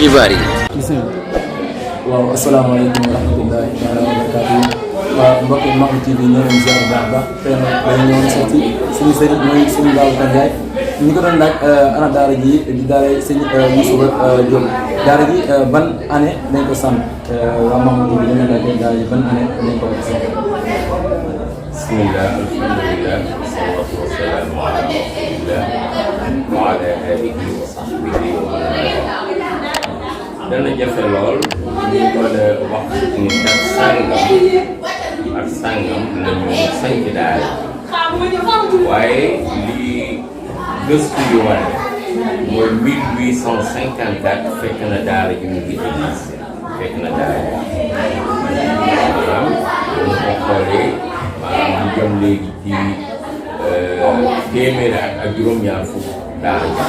xibaar yi. waaw asalaamaaleykum wa rahmatullahi taala wa barakaatu. waaw mbokk yi Mame TV ñoo leen ziar bu baax a baax tey nag dañu ñëwoon seeti suñu sëriñ mooy suñu Babacar Ndiaye ñu ko doon laaj ana daara ji di daara sëñ Youssouba Diop daara ji ban année lañ ko sànn waa Mame TV dañu laaj daara ji ban année lañ ko sànn. bismillah alhamdulillah wassalatu wassalamu ala rasulillah wa ala alihi wa sahbihi wa man wala dana jafe lool ñu mën a wax ni kat ak sàngam la ñu sanc daara waaye li gëstu yu wane mooy 1854 fekk na daara ji mu ngi existé fekk na daara ji maanaam bu ko xoolee maanaam ñu jëm léegi ci téeméeri ak juróom-ñaar fukk daara ji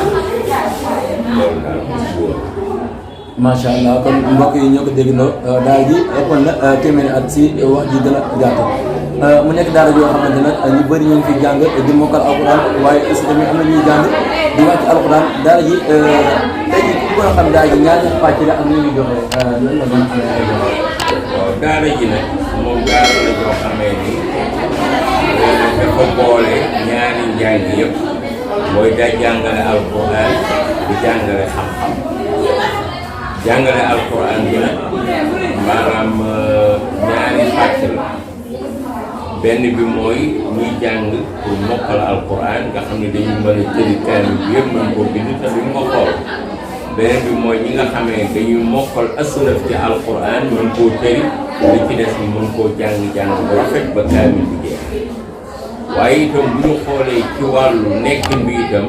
loolu daal moom wóor. macha allah kon mbokk yi ñoo ko déggandoo daara ji ëppoon na téeméeri at si wax ji gën a gàtt mu nekk daara joo xamante ne ñu bëri ñu ngi fi jàng di mokkal alquran waaye aussi tamit am na ñuy jàng di wàcc alquran daara ji tey jii ku bëgg a xam daara ji ñaari pàcc la ak ñu ngi joxe lan la gën a amee ay joxe. waaw daara ji nag moom daara la joo xamee ni dafa boole ñaari njàng yëpp mooy da jàngale alquran di jàngale xam-xam. jàngale alquran bi nag maanaam ñaari pàcc la benn bi mooy ñuy jàng pour mokkal alquran nga xam ne dañu mën a jëli kaamil bi yëpp mën koo bind te duñ ko xool beneen bi mooy ñi nga xamee dañuy mokkal aslaf ci alquran mën koo tëri li ci des ni mën koo jàng bu rafet ba kaamil bi jeex waaye itam bu ñu xoolee ci wàllu nekkin bi itam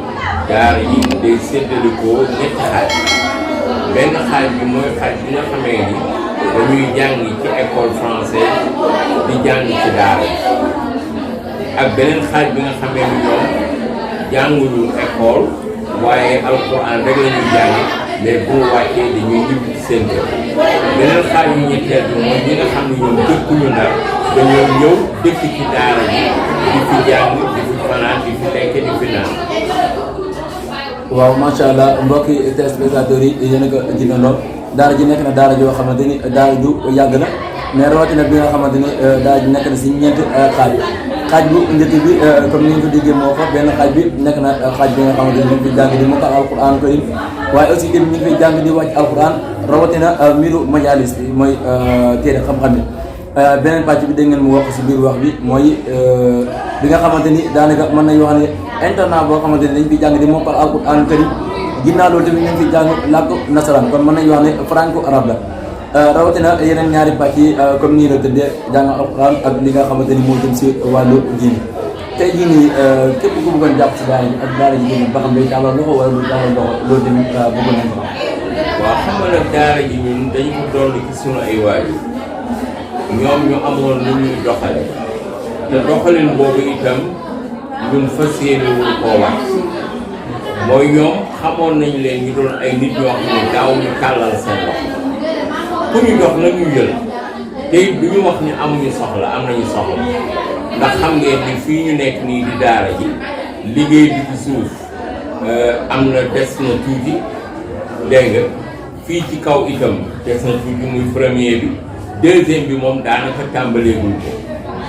daara yi day séddalikoo ñetti xaaj benn xaaj bi mooy xaaj bi nga xamee ni dañuy jàng ci école française di jàng ci daara ak beneen xaaj bi nga xamee ni ñoom jànguñu école waaye alquran rek la ñuy jàng mais bu wàccee dañuy ñibbi ci seen kër beneen xaaj yu ñetteel bi mooy ñi nga xam ne ñoom dëkkuñu Ndar dañoo ñëw dëkk ci daara ji di fi jàng di fi fanaan di fi lekk di fi naan. waaw macha allah mbokki téléspectateurs yi yéen a ko jigandoo daara ji nekk na daara joo xamante ni daara ju yàgg na mais rawatina bi nga xamante ni daara ji nekk na si ñeenti xaaj bu njëkk bi comme ni nga ko déggee moo fa benn xaaj bi nekk na xaaj bi nga xamante ni ñu ngi fi jàng di mokkal alquran karim waaye aussi tamit ñu ngi fi jàng di wàcc alquran rawatina mbiru majalis bi mooy téere xam-xam yi beneen pàcc bi dégg ngeen mu wax si biir wax bi mooy bi nga xamante ni daanaka mën nañu wax ne internat boo xamante ni dañ fi jàng di mokkal alquran karim ginnaaw loolu tamit ñu ngi fi jàng làkk nasaraan kon mën nañu wax ne franco arabe la rawatina yeneen ñaari pàcc yi comme nii la tëddee jàng alquran ak li nga xamante ni moo jëm si wàllu diini tey jii nii képp ku bëggoon jàpp si daara ji ak daara ji tamit ba xam day tàllal loxo wala du tàllal loxo loolu tamit bëggoon nañ ko xam. waaw xam nga nag daara ji ñun dañu ko doon ci sunu ay waajur ñoom ñu amoon lu ñuy doxale te doxalin boobu itam ñun fas yéene wuñ koo wax mooy ñoom xamoon nañ leen ñu doon ay nit ñoo xam ne daaw ñu tàllal seen loxo ku ñu dox na ñu jël te it du ñu wax ni amuñu soxla am nañu soxla ndax xam ngeen ni fii ñu nekk nii di daara ji liggéey bi ci suuf am na des na tuuti dégg nga fii ci kaw itam des na tuuti muy premier bi deuxième bi moom daanaka tàmbaleegul ko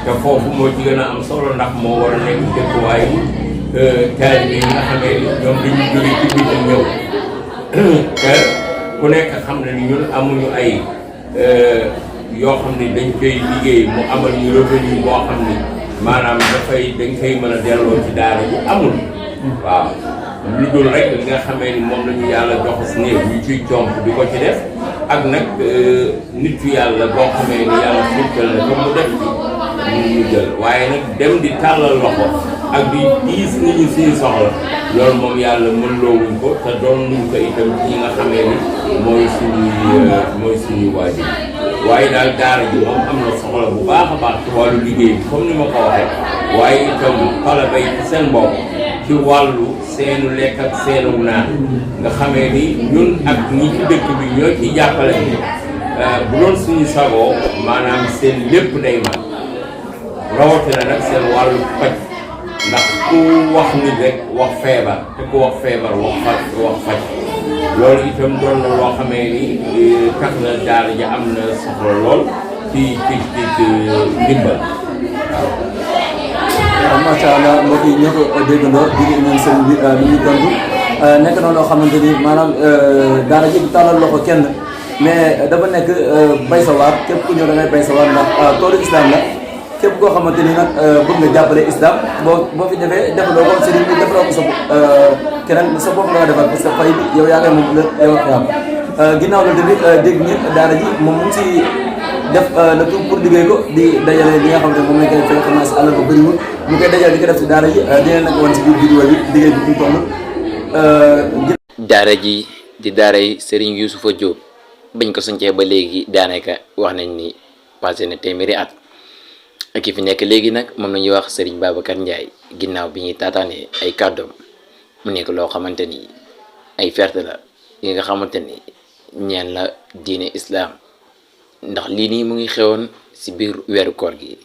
te foofu moo ci gën a am solo ndax moo war a nekk dëkkuwaayu taalibe yi nga xamee ni ñoom dañu jóge ci biir ñëw te ku nekk xam na ni ñun amuñu ay yoo xam ni dañ koy liggéey mu amal ñu revenu boo xam ni maanaam dañ koy mën a delloo ci daara ji amul waaw lu dul rek li nga xamee ni moom la ñu yàlla jox si néew ñu ciy comp di ko ci def ak nag nit yu yàlla boo xamee ni yàlla firtal na comme mu def ci ñu jël waaye nag dem di tàllal loxo ak di diis nit ñi suñu soxla loolu moom yàlla mën loowuñ ko te doon nuñ ko itam ci nga xamee ni mooy suñuy waajur waaye daal daara ji moom am na soxla bu baax a baax ci wàllu liggéey bi comme ni ma ko waxee waaye itam talaba yi ci seen bopp ci wàllu seenu lekk ak seenu naan nga xamee ni ñun ak ñi ci dëkk bi ñoo ci jàppale bu doon suñu sagoo maanaam seen lépp day mat rawatina nag seen wàllu paj ndax ku wax nit rek wax feebar te ku wax feebar wax faj loolu itam doon na loo xamee ni tax na daara ji am na soxla lool ci ndimbal waaw. macha allah mbokk yi ñoo ko déggandoo di ngeen sëriñ bi li ñuy tontu nekk na loo xamante ni maanaam daara ji du tàllal loxo kenn mais dafa nekk bay sa waar képp ku ñëw da ngay bay sa waar ndax toolu islam la képp koo xamante ni nag bëgg nga jàppale islam boo fi defee defaloo ko sëriñ bi defaloo ko sa keneen sa bopp la nga defal parce que fay bi yow yaa ngi moom la yow am ginnaaw la tamit dégg ngeen daara ji moom mu ngi si def le tout pour liggéey ko di dajale li nga xamante ne moom lañ koy fay commencé àll ba bëriwul mu koy dajale di ko def si daara ji dinañ la ko wan si biir vidéo bi liggéey bi ñu toll. daara ji di daara yi Serigne Youssoufa Diop bañ ko sancee ba léegi daanaka wax nañ ni passé na téeméeri at ki fi nekk léegi nag moom la ñuy wax Serigne Babacar Ndiaye ginnaaw bi ñuy taataanee ay kàddoom mu nekk loo xamante ni ay fierté la yi nga xamante ni ñeen la diine islam ndax lii nii mu ngi xewoon si biir weeru koor gi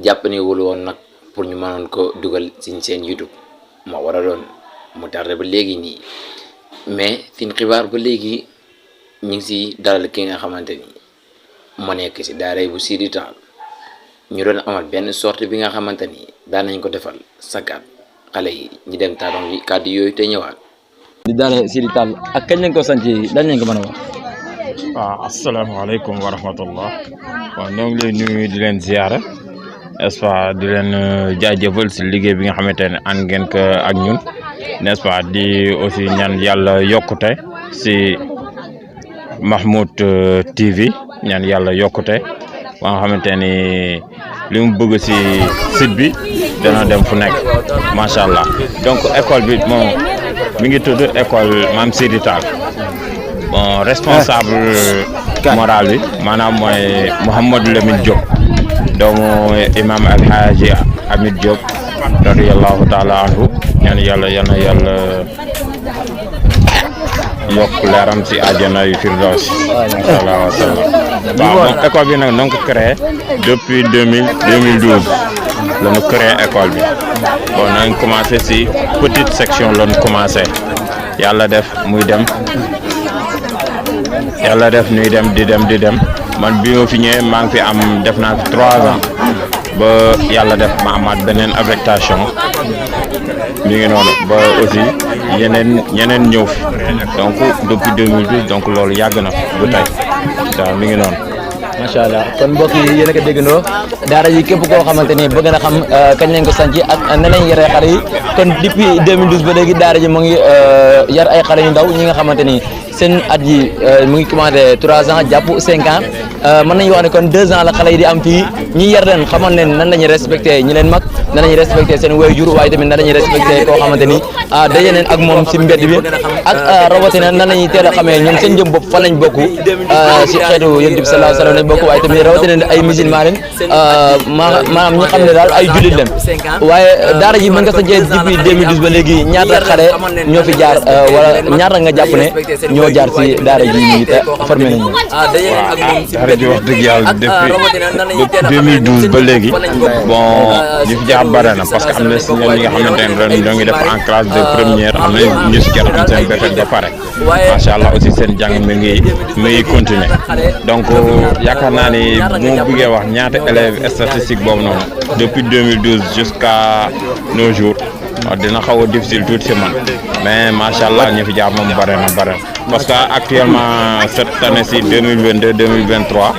jàpp ne wul woon nag pour ñu mënoon ko dugal ci seen YouTube moo waraloon mu tardé ba léegi nii mais fi xibaar ba léegi ñu ngi si dalal ki nga xamante ni moo nekk si daara bu Sidi Tall ñu doon amal benn sortie bi nga xamante ni daan nañ ko defal sagaat xale yi ñu dem taaroon yi kàddu yooyu te ñëwaat. di daara Sidi Tall ak kañ lañ ko sant dañ lañ ko mën a wax. waaw asalaamaaleykum wa rahmatullah waaw ñoo ngi leen nuyu di leen ziyaara n'est-ce pas di leen jaajëfal si liggéey bi nga xamante ne ànd ngeen ko ak ñun n'est-ce pas di aussi ñaan yàlla yokkute si Mahmoud TV ñaan yàlla yokkute ba nga xamante ni li mu bëgg si site bi dana dem fu nekk macha allah donc école bi moom mi ngi tudd école Mame Sidi Tall. bon responsable moral bi maanaam mooy Mouhamadou Lamine Diop doomu imam Alhaji Hamid Diop radiyallahu taala anhu ñaan yàlla yal na yàlla yokk leeram si àjjana yu firdaws sallallahu alayhi wa sallam waaw moom école bi nag na nga ko créé depuis 2012 la ñu créé école bi bon nañ commencé si petite section la ñu commencé yàlla def muy dem yàlla def ñuy dem di dem man bi ma fi ñëwee maa ngi fi am def naa fi 3 ans ba yàlla def ma amaat beneen affectation mi ngi noonu ba aussi ñeneen ñëw fi donc depuis 2012 donc loolu yàgg na bu tey waaw mi ngi noonu. macha allah kon mbokk yi yéen a ko déggandoo daara yi képp koo xamante ni bëgg na xam kañ lañ ko sanc ak na lañ yaree xale yi kon depuis 2012 ba léegi daara ji mu ngi yar ay xale yu ndaw ñi nga xamante ni seen at yi mu ngi commencé 3 ans jàpp 5 ans mën nañu wax ne kon 2 ans la xale yi di am fii ñi yar leen xamal leen nan la ñuy respecté ñi leen mag nan la ñuy respecté seen waajur waaye tamit nan la ñuy respecté koo xamante ni daje neen ak moom si mbedd bi ak rawatina nan la ñuy teel a xamee ñoom seen jëm bopp fan lañ bokk si xeetu yonent bi sallallahu alayhi wa sallam lañ bokk waaye tamit rawatina ay musulman leen maanaam ñi xam ne daal ay jullit leen waaye daara ji mën nga sañcee depuis 2012 ba léegi ñaata xale ñoo fi jaar wala ñaata nga jàpp ne ñoo jaar si daara ji nii te formé nañu daara ji wax dëgg yàlla depuis 2012 ba léegi bon ñu fi jaar bare na parce que am na si ñenn ñi nga xamante ne ren ñoo ngi def en classe de première am na ñu si jot am seen BFEM ba pare macha allah aussi seen jàng mi ngi continuer donc yaakaar naa ni bu ma bëggee wax ñaata élèves statistique boobu noonu depuis 2012 jusqu'à nos jours dina xaw a difficile tuuti si man mais macha allah ñu fi jaar moom bare na parce que actuellement cette année ci 2022 2023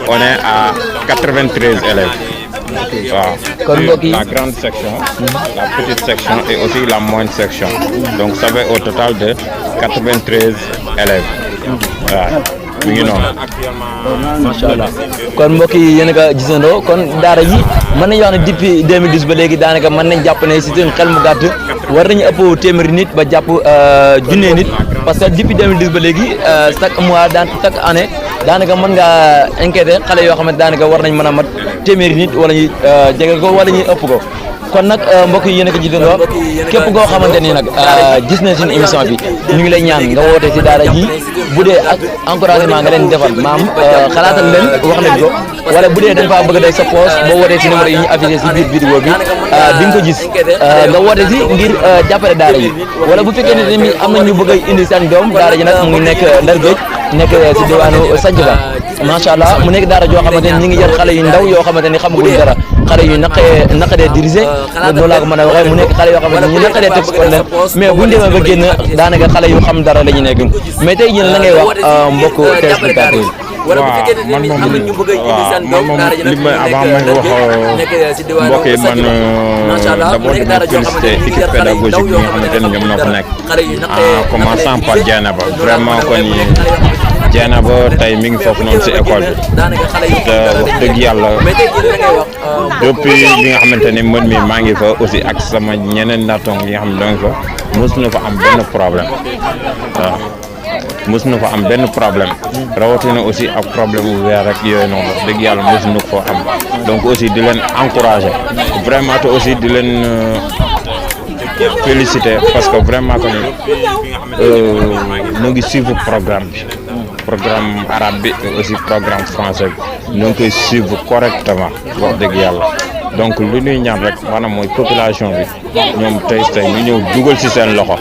on est à 93 élèves. waaw la grande section la petite section et aussi la moyenne section donc ça fait au total de 93 élèves waaw mi ngi noonu. macha allah kon mbokk yi yéen a ko gisandoo kon daara yi mën nañu wax ne depuis 2012 ba léegi daanaka mën nañ jàpp ne si seen xel mu gàtt war nañu ëpp téeméeri nit ba jàpp junne nit parce que depuis 2012 ba léegi chaque mois chaque année daanaka mën ngaa inquiété xale yoo xamante daanaka war nañ mën a mat téeméeri nit wala ñuy jege ko wala ñuy ëpp ko kon nag mbokk yi yéen a ko jiitandoo képp koo xamante ni nag gis nañ suñu émission bi ñu ngi lay ñaan nga woote si daara ji bu dee ak encouragement nga leen defal maam xalaatal leen wax leen ko wala bu dee dañ faa bëgg a def sa poche boo wootee si numéro yi ñu affiché si biir vidéo bi di nga ko gis nga woote si ngir jàppale daara yi wala bu fekkee ne tamit am na ñu bëgg a indi seen doom daara ji nag mu ngi nekk Ndar Géej nekk si diwaanu Sandiaba macha allah mu nekk daara joo xamante ni ñi ngi jar xale yu ndaw yoo xamante ni xamaguñ dara xale yu naqadee dirigé noonu laa ko mën a waxee mu nekk xale yoo xamante ni ñu naqadee teg sport leen mais buñ demee ba génn daanaka xale yu xam dara la ñu nekk mais tey jii la ngay wax mbokk téléspectateurs yi. waaw man moom li may avant may wax mbokk yi man d'abord damay féliciter équipe pédagogique bi nga xamante ne ñoom ñoo fa nekk en commençant par Dieynaba vraiment kon Dieynaba tey mi ngi foofu noonu si école bi te wax dëgg yàlla depuis bi nga xamante ni mën mi maa ngi fa aussi ak sama ñeneen nattong yi nga xam ne donc fa mos na fa am benn problème waaw mos na fa am benn problème rawatina aussi ak problème bu weer rek yooyu noonu wax dëgg yàlla mos na ko am donc aussi di leen encourager vraiment te aussi di leen féliciter parce que vraiment que ñu ngi suivre programme bi programme arabe bi aussi programme français bi ñu ngi koy suivre correctement wax dëgg yàlla donc lu ñuy ñaan rek maanaam mooy population bi ñoom tey ñu ñëw dugal ci seen loxo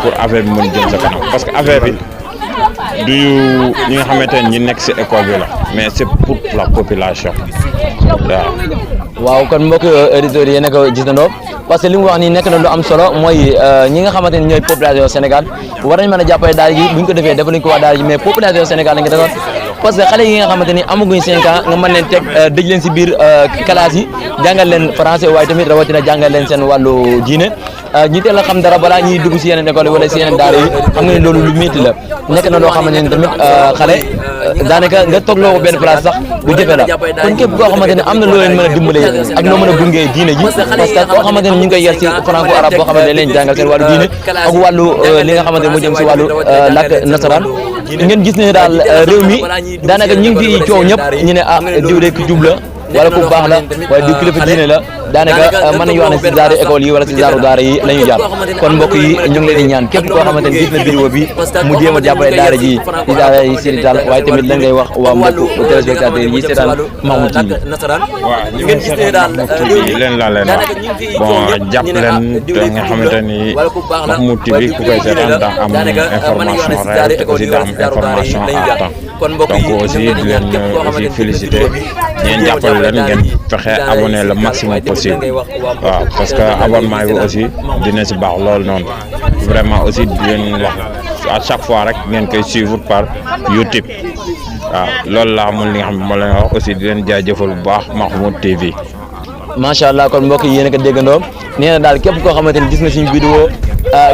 pour affaire bi mën jëm sa kanam parce que affaire bi du ñi nga xamante ne ñi nekk ci école bi la mais c'est pour la population waaw kon mbokk auditeurs yi yéen a ko gisandoo parce que li mu wax nii nekk na lu am solo mooy ñi nga xamante ni ñooy population Sénégal war nañ mën a jàppale daara ji bu ñu ko defee dafa lañ ko wax daara ji mais population Sénégal lañ ko defoon parce que xale yi nga xamante ni amaguñ 5 ans nga mën leen teg dëj leen si biir classe yi jàngal leen français waaye tamit rawatina jàngal leen seen wàllu diine ñi teel a xam dara balaa ñuy dugg si yeneen école wala si yeneen daara yi xam nga ne loolu lu métti la nekk na loo xamante ni tamit xale daanaka nga toogloo ko benn place sax lu jafe la kon képp koo xamante ne am na loo leen mën a dimbale ak noo mën a gungee diine ji parce que koo xamante ne ñu ngi koy yar si franco arabe boo xamante ne leen jàngal seen wàllu diine ak wàllu li nga xamante ne moo jëm si wàllu làkk nasaraan ngeen gis ne daal réew mi daanaka ñu ngi fi coow ñëpp ñu ne diw de ku jub la wala ku baax la wala diw kilifa diine la daanaka mën nañu wax ne si zaaru école yi wala si zaaru daara yi la ñu jaar kon mbokk yi ñu ngi leen di ñaan képp koo xamante ne gis na vidéo bi mu jéem a jàppale daara ji si daara yi Serigne waaye tamit lan ngay wax waa mbokk téléspectateurs yi seetaan Mahmoud TV. waaw li ngeen gis ne daal leen laa leen wax bon jàpp leen te nga xamante ni Mahmoud TV ku koy seetaan daa am information réelle te aussi daa am information à temps donc aussi di leen aussi féliciter ngeen jàppale leen ngeen fexe abonné le maximum possible waaw parce que abonnement bi aussi dina si baax loolu noonu vraiment aussi di leen wax à chaque fois rek ngeen koy suivre par YouTube waaw loolu laa amul li nga xam ne moo leen wax aussi di leen jaajëfal bu baax Mahmoud TV. macha allah kon mbokk yi yéen a ko déggandoo nee na daal képp koo xamante ni gis na suñu vidéo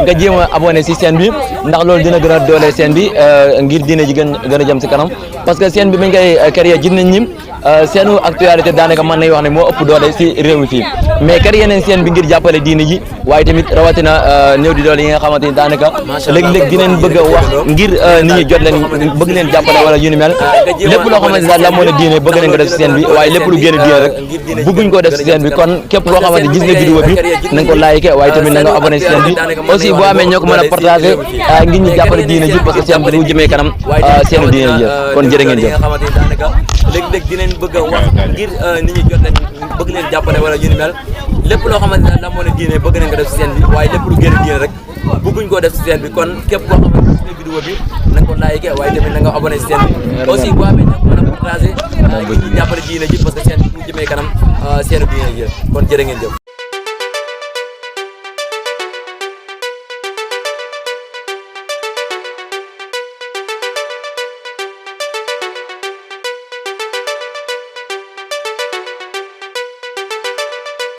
nga jéem a abonné si chaîne bi ndax loolu dina gën a doole chaîne bi ngir dina ji gën a jëm si kanam parce que chaîne bi bañ koy créer gis nañ ni seenu actualité daanaka mën nañ wax ne moo ëpp doole si réew mi fii mais créer nañ chaîne bi ngir jàppale diine ji waaye tamit rawatina néew di doole yi nga xamante ni daanaka léeg-léeg dinañ bëgg a wax ngir nit ñi jot leen bëgg leen jàppale wala yu ni mel lépp loo xamante ni daal la moo ne diine bëgg nañ ko def si chaîne bi waaye lépp lu génn diine rek bëgguñ ko def si chaîne bi kon képp koo xamante gis nga vidéo bi na nga ko like waaye tamit na nga abonné si chaîne bi aussi boo amee ñoo ko mën a partagé ngir ñu jàppale diine ji parce que chaîne bi bu jëmee kanam chaîne diine ji kon jërë ngeen jëf léeg-léeg dinañ bëgg a wax ngir nit ñi jot leen bëgg leen jàppale wala yu ni mel lépp loo xamante ne la moo ne diine bëgg nañ ko def si scène bi waaye lépp lu génn diine rek bëgguñ koo def si scène bi kon képp koo xamante ne gis nga vidéo bi na nga ko like waaye tamit na nga abonné si scène bi aussi boo amee ñoo ko mën a partagé ngir ñu jàppale diine ji parce que scène bi bu jëmee kanam scène diine ji kon jërë ngeen jëf